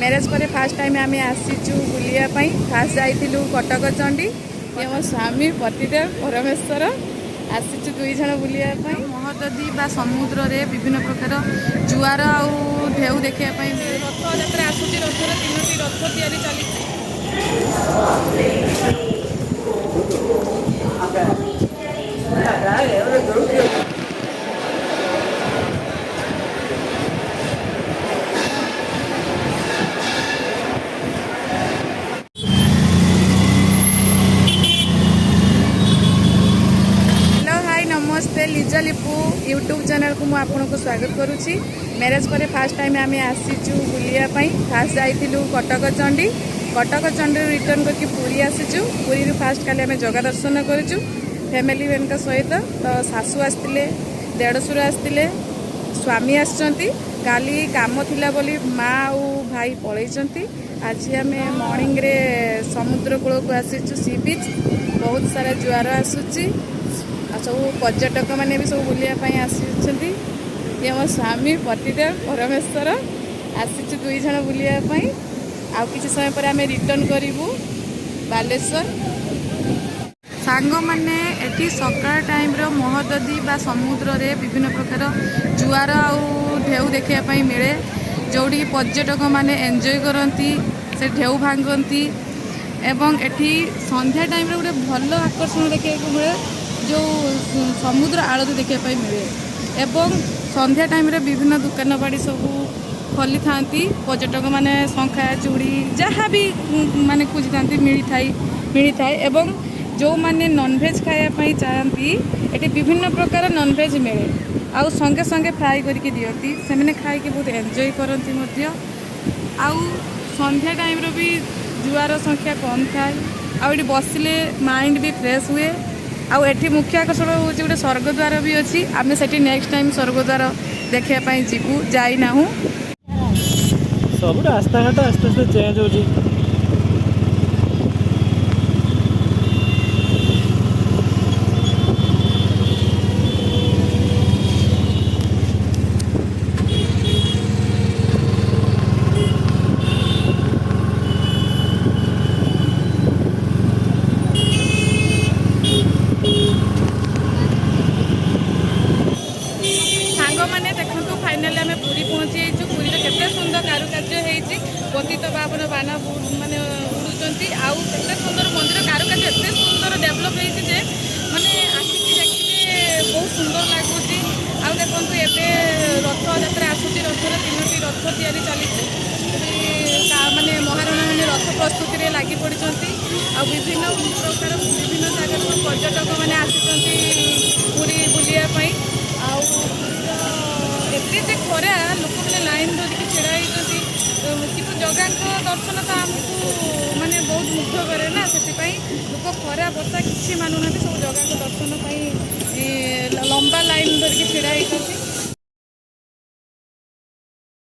Marriage पर fast time आम आसीचु बुलिया fast जाइलु Cuttack Chandi ये मो स्वामी पतिदेव परमेश्वर आसीचु दुई जन बुलिया महददी बा समुद्र रे विभिन्न प्रकार जुआर आउ ढेउ देखा रथ यात्रा आसूची रथर 3टी रथ तैयारी चली नमस्ते लिजा लिपू यूट्यूब चैनल को मुझे स्वागत करुच्ची। मैरेज पर फास्ट टाइम आम आसीचु बुलिया फास्ट जाइलु कटक चंडी रिटर्न करके पुरी आसीचु पुरी फास्ट काली आम जगह दर्शन करूँ फैमिली मैन सहित तो सासू आसते देढ़शुर आसते स्वामी आसचंती काली काम थिला बोली माँ और भाई पलैचंती आज आम मॉर्निंग रे समुद्र कूल को आसीचु सी बीच बहुत सारा जुआर आसूची सब पर्यटक मैंने भी सब बुलायापी आसी ये मो स्वामी पतिदेव परमेश्वर आसीचु दुई जन बुलायापी आउ किसी समय पर आम रिटर्न करूँ बालेश्वर सांग मैंने एटी सकाळ टाइम रो महददी बा समुद्र रे विभिन्न प्रकार जुआर आउ ढेउ देखापी मिले जोड़ी पर्यटक मैंने एंजॉय करती से ढेउ भांगती एवं एटी संध्या टाइम रे गोटे भल आकर्षण देखा मिले जो समुद्र आलती देखापी मिले एवं संध्या टाइम रे विभिन्न दुकान बाड़ी सब खोली था पर्यटक मैंने शंखा चूड़ी जहाँ भी माने खोजी था मिली थाए एवं जो माने नॉनवेज खायापी चाहती ये विभिन्न प्रकार नॉनवेज मिले आउ संगे संगे फ्राए करके दियंती से मैंने खाई बहुत एंजॉय करती आउ संध्या टाइम रो भी जुआर संख्या कम थाए आउ बसिले माइंड भी फ्रेश हुए आउ एठी मुख्य आकर्षण हूँ गोटे स्वर्गद्वार भी अच्छी आम से नेक्स्ट टाइम स्वर्गद्वार देखापी जीवु जाइना सब रास्ता घाट आस्ते आस्ते चेंज हो फाइनाली आम पुरी पहुँची जाइए पुरी केते सुंदर कारुकार्य होती पतित पावन बाण माने उड़ुंट आउ केते सुंदर मंदिर कारुकार्य एत सुंदर डेभलप होती माने आसिक देखिए बहुत सुंदर लगुच आउ देखु एवं रथ यात्रा आसूची रथर 3टी रथ तैयारी चली माने महाराणा मैंने रथ प्रस्तुति में लगी पड़ी आ विभिन्न प्रकार विभिन्न जगह पर्यटक मैंने आसी पुरी बुलायापी एते खरा लोक मैंने लाइन धरिकी छेड़ा होती कि जगह दर्शन तो आमको माने बहुत मुग्ध करे ना से लोक खरा बर्षा किसी मानुना सब जगह दर्शन लंबा लाइन धरिकी छेड़ा होती